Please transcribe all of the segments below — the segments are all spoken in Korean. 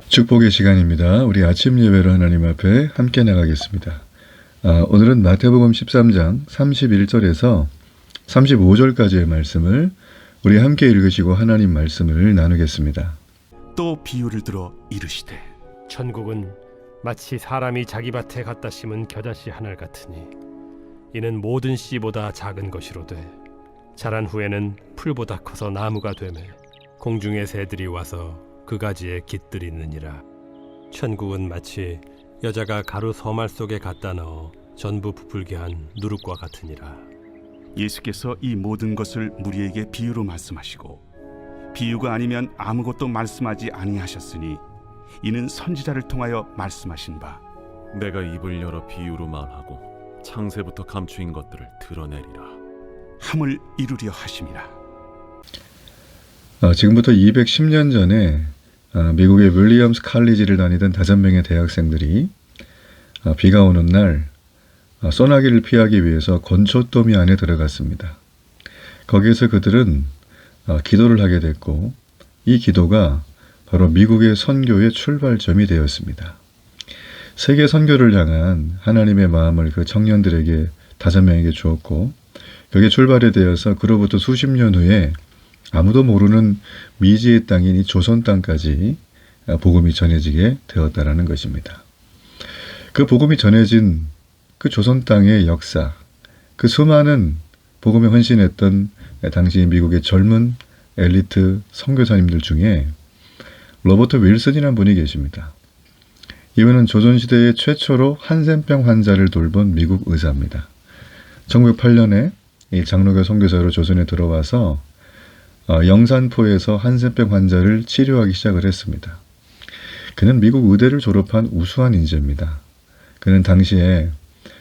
축복의 시간입니다. 우리 아침 예배로 하나님 앞에 함께 나가겠습니다. 오늘은 마태복음 13장 31절에서 35절까지의 말씀을 우리 함께 읽으시고 하나님 말씀을 나누겠습니다. 또 비유를 들어 이르시되 천국은 마치 사람이 자기 밭에 갖다 심은 겨자씨 한 알 같으니 이는 모든 씨보다 작은 것이로되 자란 후에는 풀보다 커서 나무가 되매 공중의 새들이 와서 그 가지에 깃들이느니라. 천국은 마치 여자가 가루 서말 속에 갖다 넣어 전부 부풀게 한 누룩과 같으니라. 예수께서 이 모든 것을 무리에게 비유로 말씀하시고 비유가 아니면 아무것도 말씀하지 아니하셨으니 이는 선지자를 통하여 말씀하신 바 내가 입을 열어 비유로 말하고 창세부터 감추인 것들을 드러내리라 함을 이루려 하심이라. 지금부터 210년 전에 미국의 윌리엄스 칼리지를 다니던 5명의 대학생들이 비가 오는 날 소나기를 피하기 위해서 건초더미 안에 들어갔습니다. 거기에서 그들은 기도를 하게 됐고 이 기도가 바로 미국의 선교의 출발점이 되었습니다. 세계 선교를 향한 하나님의 마음을 그 청년들에게 5명에게 주었고 여기에 출발이 되어서 그로부터 수십 년 후에 아무도 모르는 미지의 땅인 이 조선 땅까지 복음이 전해지게 되었다라는 것입니다. 그 복음이 전해진 그 조선 땅의 역사, 그 수많은 복음에 헌신했던 당시 미국의 젊은 엘리트 선교사님들 중에 로버트 윌슨이라는 분이 계십니다. 이분은 조선시대의 최초로 한센병 환자를 돌본 미국 의사입니다. 1908년에 이 장로교 선교사로 조선에 들어와서 영산포에서 한센병 환자를 치료하기 시작을 했습니다. 그는 미국 의대를 졸업한 우수한 인재입니다. 그는 당시에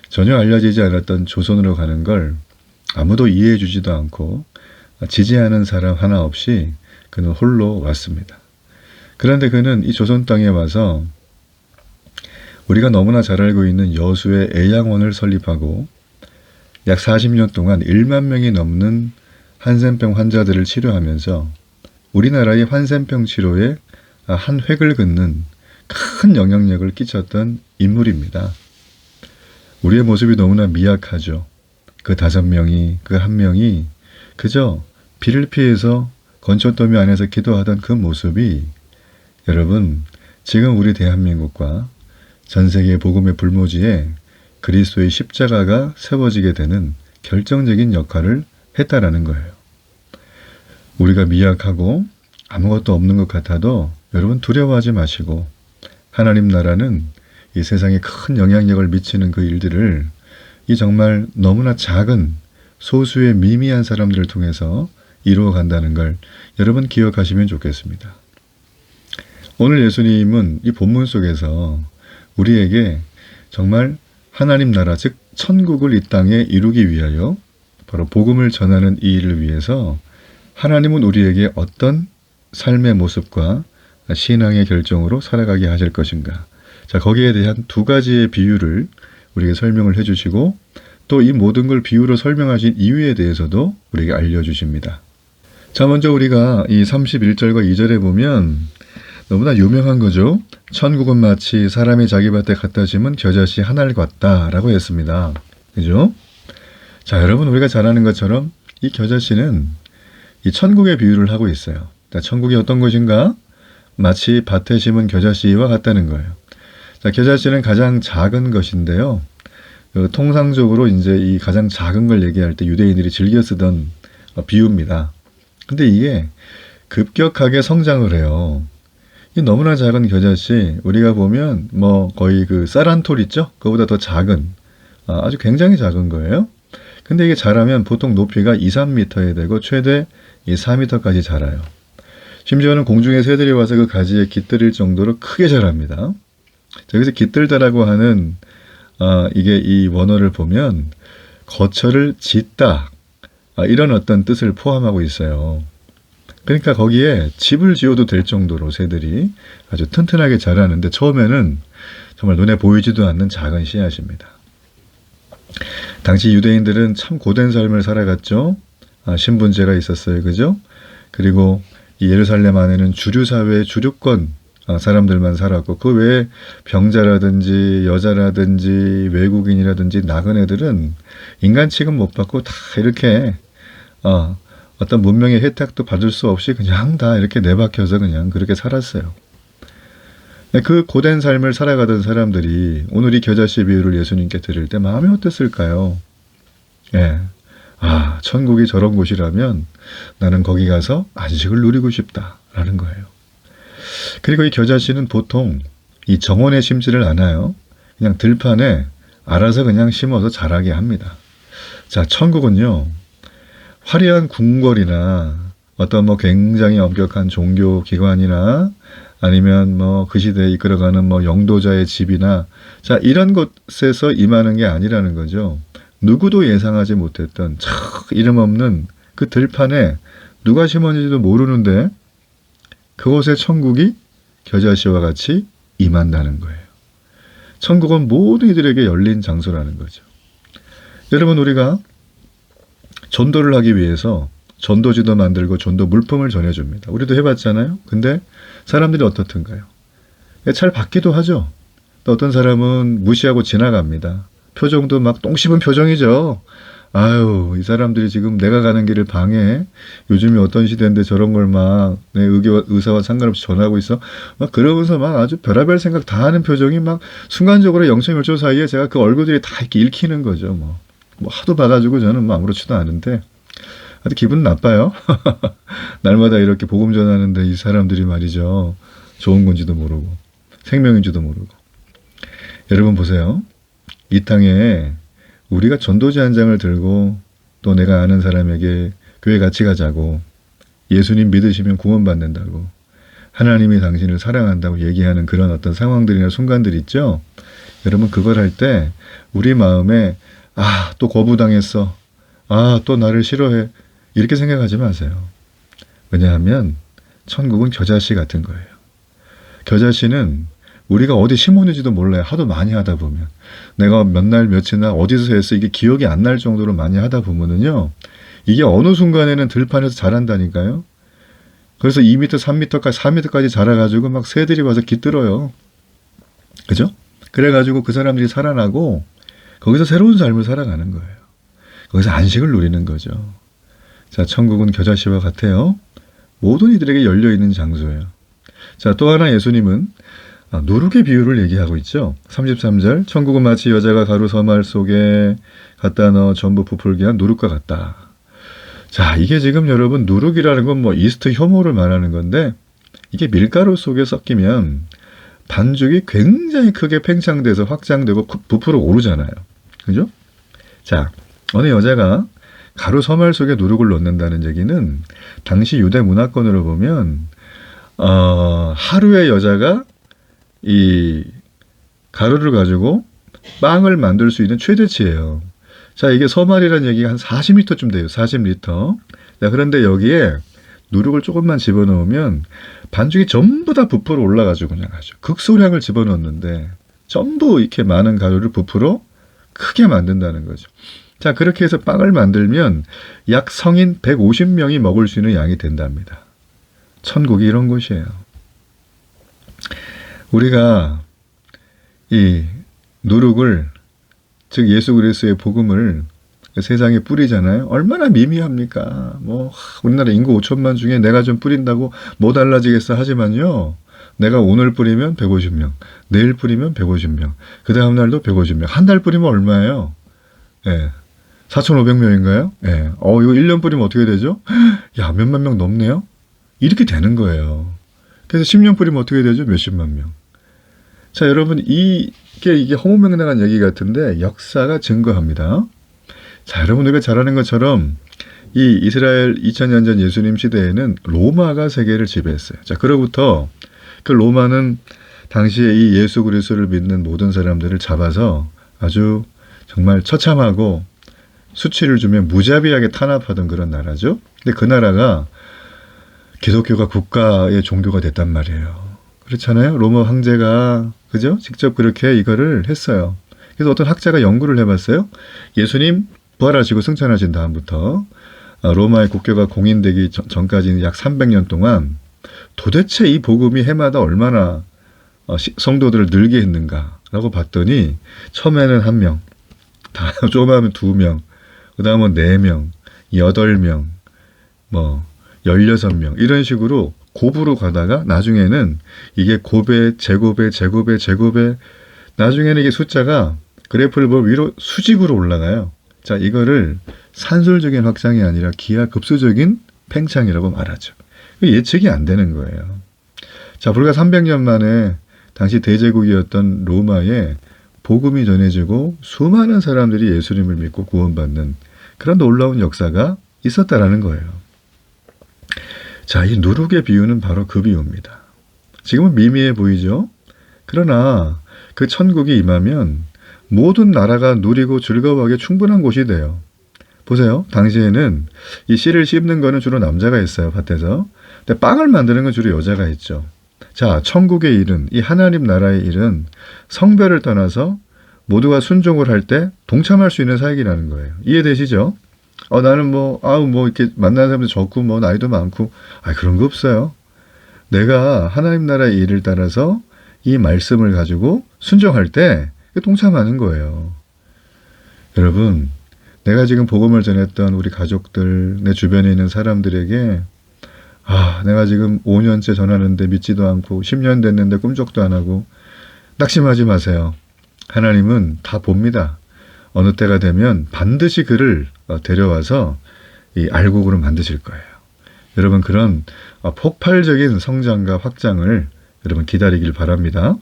전혀 알려지지 않았던 조선으로 가는 걸 아무도 이해해 주지도 않고 지지하는 사람 하나 없이 그는 홀로 왔습니다. 그런데 그는 이 조선 땅에 와서 우리가 너무나 잘 알고 있는 여수의 애양원을 설립하고 약 40년 동안 1만 명이 넘는 한센병 환자들을 치료하면서 우리나라의 한센병 치료에 한 획을 긋는 큰 영향력을 끼쳤던 인물입니다. 우리의 모습이 너무나 미약하죠. 그 5명이, 그 1명이 그저 비를 피해서 건초더미 안에서 기도하던 그 모습이 여러분 지금 우리 대한민국과 전 세계 복음의 불모지에 그리스도의 십자가가 세워지게 되는 결정적인 역할을 했다라는 거예요. 우리가 미약하고 아무것도 없는 것 같아도 여러분 두려워하지 마시고 하나님 나라는 이 세상에 큰 영향력을 미치는 그 일들을 이 정말 너무나 작은 소수의 미미한 사람들을 통해서 이루어 간다는 걸 여러분 기억하시면 좋겠습니다. 오늘 예수님은 이 본문 속에서 우리에게 정말 하나님 나라 즉 천국을 이 땅에 이루기 위하여 바로 복음을 전하는 이 일을 위해서 하나님은 우리에게 어떤 삶의 모습과 신앙의 결정으로 살아가게 하실 것인가. 자, 거기에 대한 2가지의 비유를 우리에게 설명을 해주시고 또 이 모든 걸 비유로 설명하신 이유에 대해서도 우리에게 알려주십니다. 자, 먼저 우리가 이 31절과 2절에 보면 너무나 유명한 거죠. 천국은 마치 사람이 자기 밭에 갖다 심은 겨자씨 한 알 같다라고 했습니다. 그죠? 자, 여러분 우리가 잘 아는 것처럼 이 겨자씨는 이 천국의 비유를 하고 있어요. 자, 천국이 어떤 것인가? 마치 밭에 심은 겨자씨와 같다는 거예요. 자, 겨자씨는 가장 작은 것인데요. 통상적으로 이제 이 가장 작은 걸 얘기할 때 유대인들이 즐겨 쓰던 비유입니다. 근데 이게 급격하게 성장을 해요. 이 너무나 작은 겨자씨 우리가 보면 뭐 거의 그 쌀 한 톨 있죠? 그거보다 더 작은 아주 굉장히 작은 거예요. 근데 이게 자라면 보통 높이가 2, 3m에 되고 최대 4m까지 자라요. 심지어는 공중의 새들이 와서 그 가지에 깃들일 정도로 크게 자랍니다. 여기서 깃들다라고 하는 이게 이 원어를 보면 거처를 짓다 이런 어떤 뜻을 포함하고 있어요. 그러니까 거기에 집을 지어도 될 정도로 새들이 아주 튼튼하게 자라는데 처음에는 정말 눈에 보이지도 않는 작은 씨앗입니다. 당시 유대인들은 참 고된 삶을 살아갔죠. 신분제가 있었어요. 그죠? 그리고 이 예루살렘 안에는 주류 사회의 주류권 사람들만 살았고 그 외에 병자라든지 여자라든지 외국인이라든지 나그네들은 인간 취급 못 받고 다 이렇게 어떤 문명의 혜택도 받을 수 없이 그냥 다 이렇게 내박혀서 그냥 그렇게 살았어요. 그 고된 삶을 살아가던 사람들이 오늘 이 겨자씨 비유를 예수님께 드릴 때 마음이 어땠을까요? 예. 천국이 저런 곳이라면 나는 거기 가서 안식을 누리고 싶다라는 거예요. 그리고 이 겨자씨는 보통 이 정원에 심지를 않아요. 그냥 들판에 알아서 그냥 심어서 자라게 합니다. 자, 천국은요, 화려한 궁궐이나 어떤 굉장히 엄격한 종교 기관이나 아니면 그 시대에 이끌어가는 영도자의 집이나 자, 이런 곳에서 임하는 게 아니라는 거죠. 누구도 예상하지 못했던 이름 없는 그 들판에 누가 심었는지도 모르는데 그곳에 천국이 겨자씨와 같이 임한다는 거예요. 천국은 모든 이들에게 열린 장소라는 거죠. 여러분, 우리가 전도를 하기 위해서 전도지도 만들고 전도 물품을 전해줍니다. 우리도 해봤잖아요. 근데 사람들이 어떻든가요? 잘 받기도 하죠. 또 어떤 사람은 무시하고 지나갑니다. 표정도 막 똥 씹은 표정이죠. 아유, 이 사람들이 지금 내가 가는 길을 방해해. 요즘이 어떤 시대인데 저런 걸 막 내 의사와 상관없이 전하고 있어. 막 그러면서 막 아주 별의별 생각 다 하는 표정이 막 순간적으로 0.1초 사이에 제가 그 얼굴들이 다 이렇게 읽히는 거죠. 뭐 하도 봐가지고 저는 아무렇지도 않은데 아주 기분 나빠요. 날마다 이렇게 복음 전하는데 이 사람들이 말이죠. 좋은 건지도 모르고 생명인지도 모르고. 여러분 보세요. 이 땅에 우리가 전도지 한 장을 들고 또 내가 아는 사람에게 교회 같이 가자고 예수님 믿으시면 구원받는다고 하나님이 당신을 사랑한다고 얘기하는 그런 어떤 상황들이나 순간들 있죠. 여러분 그걸 할 때 우리 마음에 또 거부당했어. 또 나를 싫어해. 이렇게 생각하지 마세요. 왜냐하면 천국은 겨자씨 같은 거예요. 겨자씨는 우리가 어디 심었는지도 몰라요. 하도 많이 하다 보면. 내가 몇 날 며칠이나 어디서 했어 이게 기억이 안 날 정도로 많이 하다 보면은요. 이게 어느 순간에는 들판에서 자란다니까요. 그래서 2m, 3m까지, 4m까지 자라가지고 막 새들이 와서 깃들어요. 그죠? 그래가지고 그 사람들이 살아나고 거기서 새로운 삶을 살아가는 거예요. 거기서 안식을 누리는 거죠. 자, 천국은 겨자씨와 같아요. 모든 이들에게 열려있는 장소예요. 자, 또 하나 예수님은 누룩의 비유를 얘기하고 있죠. 33절 천국은 마치 여자가 가루 서말 속에 갖다 넣어 전부 부풀게 한 누룩과 같다. 자, 이게 지금 여러분 누룩이라는 건 이스트 효모를 말하는 건데 이게 밀가루 속에 섞이면 반죽이 굉장히 크게 팽창돼서 확장되고 부풀어 오르잖아요. 그죠? 자, 어느 여자가 가루 서말 속에 누룩을 넣는다는 얘기는 당시 유대 문화권으로 보면 하루에 여자가 이 가루를 가지고 빵을 만들 수 있는 최대치예요. 자, 이게 서말이라는 얘기가 한 40리터쯤 돼요. 40리터. 자, 그런데 여기에 누룩을 조금만 집어넣으면 반죽이 전부 다 부풀어 올라가지고 그냥 아주 극소량을 집어넣는데 전부 이렇게 많은 가루를 부풀어 크게 만든다는 거죠. 자, 그렇게 해서 빵을 만들면 약 성인 150명이 먹을 수 있는 양이 된답니다. 천국이 이런 곳이에요. 우리가 이 누룩을, 즉 예수 그리스도의 복음을 세상에 뿌리잖아요. 얼마나 미미합니까? 우리나라 인구 5천만 중에 내가 좀 뿌린다고 뭐 달라지겠어 하지만요. 내가 오늘 뿌리면 150명, 내일 뿌리면 150명, 그 다음 날도 150명. 한 달 뿌리면 얼마예요? 4,500명인가요? 이거 1년 뿌리면 어떻게 되죠? 야, 몇만 명 넘네요? 이렇게 되는 거예요. 그래서 10년 뿌리면 어떻게 되죠? 몇십만 명. 자, 여러분, 이게 허무맹랑한 얘기 같은데 역사가 증거합니다. 자, 여러분, 우리가 잘 아는 것처럼 이 이스라엘 2000년 전 예수님 시대에는 로마가 세계를 지배했어요. 자, 그로부터 그 로마는 당시에 이 예수 그리스도를 믿는 모든 사람들을 잡아서 아주 정말 처참하고 수치를 주면 무자비하게 탄압하던 그런 나라죠. 근데 그 나라가 기독교가 국가의 종교가 됐단 말이에요. 그렇잖아요. 로마 황제가 그죠? 직접 그렇게 이거를 했어요. 그래서 어떤 학자가 연구를 해봤어요. 예수님 부활하시고 승천하신 다음부터 로마의 국교가 공인되기 전까지는 약 300년 동안 도대체 이 복음이 해마다 얼마나 성도들을 늘게 했는가라고 봤더니 처음에는 1명, 조금하면 2명, 그 다음은 4명, 8명, 16명 이런 식으로 곱으로 가다가 나중에는 이게 곱에 제곱에 제곱에 제곱에 나중에는 이게 숫자가 그래프를 보면 위로 수직으로 올라가요. 자, 이거를 산술적인 확장이 아니라 기하급수적인 팽창이라고 말하죠. 예측이 안 되는 거예요. 자, 불과 300년 만에 당시 대제국이었던 로마에 복음이 전해지고 수많은 사람들이 예수님을 믿고 구원받는 그런 놀라운 역사가 있었다라는 거예요. 자, 이 누룩의 비유는 바로 그 비유입니다. 지금은 미미해 보이죠? 그러나 그 천국이 임하면 모든 나라가 누리고 즐거워하게 충분한 곳이 돼요. 보세요. 당시에는 이 씨를 씹는 거는 주로 남자가 했어요. 밭에서. 근데 빵을 만드는 건 주로 여자가 했죠. 자, 천국의 일은, 이 하나님 나라의 일은 성별을 떠나서 모두가 순종을 할 때 동참할 수 있는 사역이라는 거예요. 이해되시죠? 나는 이렇게 만나는 사람도 적고, 나이도 많고, 그런 거 없어요. 내가 하나님 나라의 일을 따라서 이 말씀을 가지고 순종할 때 동참하는 거예요. 여러분, 내가 지금 복음을 전했던 우리 가족들, 내 주변에 있는 사람들에게 내가 지금 5년째 전하는데 믿지도 않고 10년 됐는데 꿈쩍도 안 하고 낙심하지 마세요. 하나님은 다 봅니다. 어느 때가 되면 반드시 그를 데려와서 이 알곡으로 만드실 거예요. 여러분, 그런 폭발적인 성장과 확장을 여러분 기다리길 바랍니다.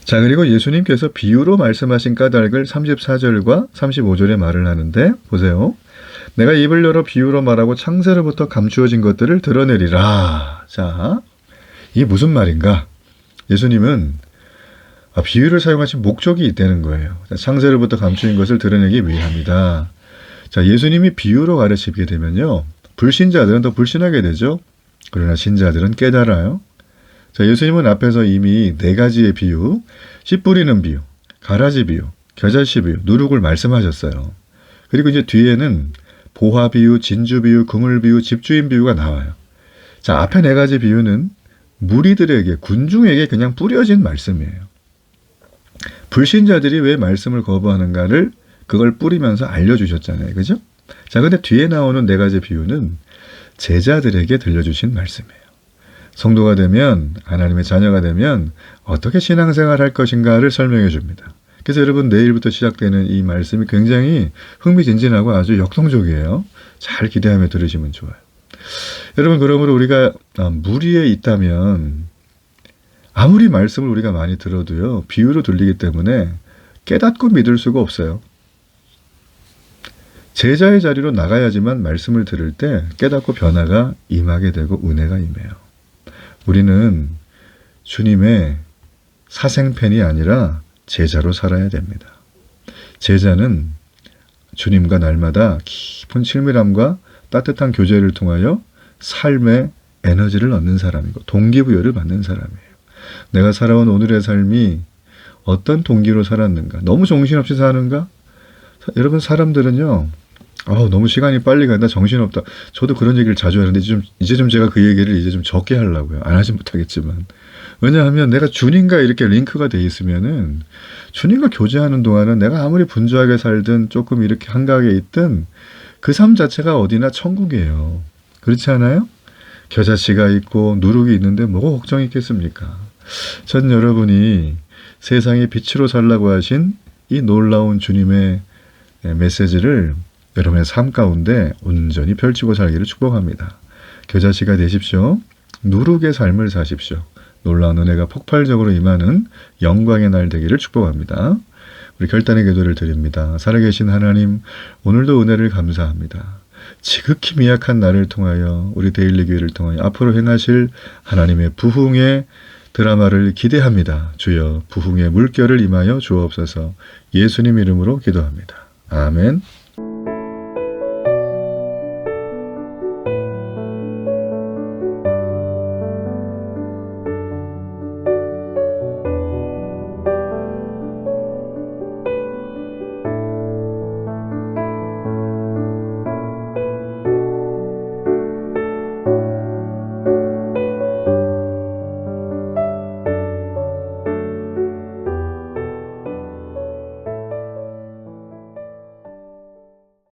자, 그리고 예수님께서 비유로 말씀하신 까닭을 34절과 35절에 말을 하는데 보세요. 내가 입을 열어 비유로 말하고 창세로부터 감추어진 것들을 드러내리라. 자, 이게 무슨 말인가? 예수님은 비유를 사용하신 목적이 있다는 거예요. 창세로부터 감추인 것을 드러내기 위함이다. 자, 예수님이 비유로 가르치게 되면요, 불신자들은 더 불신하게 되죠. 그러나 신자들은 깨달아요. 자, 예수님은 앞에서 이미 4가지의 비유, 씨 뿌리는 비유, 가라지 비유, 겨자씨 비유, 누룩을 말씀하셨어요. 그리고 이제 뒤에는 보화 비유, 진주 비유, 그물 비유, 집주인 비유가 나와요. 자, 앞에 4가지 비유는 무리들에게, 군중에게 그냥 뿌려진 말씀이에요. 불신자들이 왜 말씀을 거부하는가를 그걸 뿌리면서 알려주셨잖아요. 그죠? 자, 근데 뒤에 나오는 4가지 비유는 제자들에게 들려주신 말씀이에요. 성도가 되면, 하나님의 자녀가 되면 어떻게 신앙생활 할 것인가를 설명해 줍니다. 그래서 여러분, 내일부터 시작되는 이 말씀이 굉장히 흥미진진하고 아주 역동적이에요. 잘 기대하며 들으시면 좋아요. 여러분, 그러므로 우리가 무리에 있다면 아무리 말씀을 우리가 많이 들어도요, 비유로 들리기 때문에 깨닫고 믿을 수가 없어요. 제자의 자리로 나가야지만 말씀을 들을 때 깨닫고 변화가 임하게 되고 은혜가 임해요. 우리는 주님의 사생팬이 아니라 제자로 살아야 됩니다. 제자는 주님과 날마다 깊은 친밀함과 따뜻한 교제를 통하여 삶의 에너지를 얻는 사람이고 동기부여를 받는 사람이에요. 내가 살아온 오늘의 삶이 어떤 동기로 살았는가? 너무 정신없이 사는가? 여러분, 사람들은요, 너무 시간이 빨리 간다, 정신없다. 저도 그런 얘기를 자주 하는데 이제 좀 제가 그 얘기를 이제 좀 적게 하려고요. 안 하지 못하겠지만. 왜냐하면 내가 주님과 이렇게 링크가 돼 있으면은 주님과 교제하는 동안은 내가 아무리 분주하게 살든 조금 이렇게 한가하게 있든 그 삶 자체가 어디나 천국이에요. 그렇지 않아요? 겨자씨가 있고 누룩이 있는데 뭐가 걱정이 있겠습니까? 전 여러분이 세상의 빛으로 살라고 하신 이 놀라운 주님의 메시지를 여러분의 삶 가운데 온전히 펼치고 살기를 축복합니다. 겨자씨가 되십시오. 누룩의 삶을 사십시오. 놀라운 은혜가 폭발적으로 임하는 영광의 날 되기를 축복합니다. 우리 결단의 기도를 드립니다. 살아계신 하나님, 오늘도 은혜를 감사합니다. 지극히 미약한 나를 통하여 우리 데일리 교회를 통하여 앞으로 행하실 하나님의 부흥의 드라마를 기대합니다. 주여, 부흥의 물결을 임하여 주옵소서. 예수님 이름으로 기도합니다. 아멘.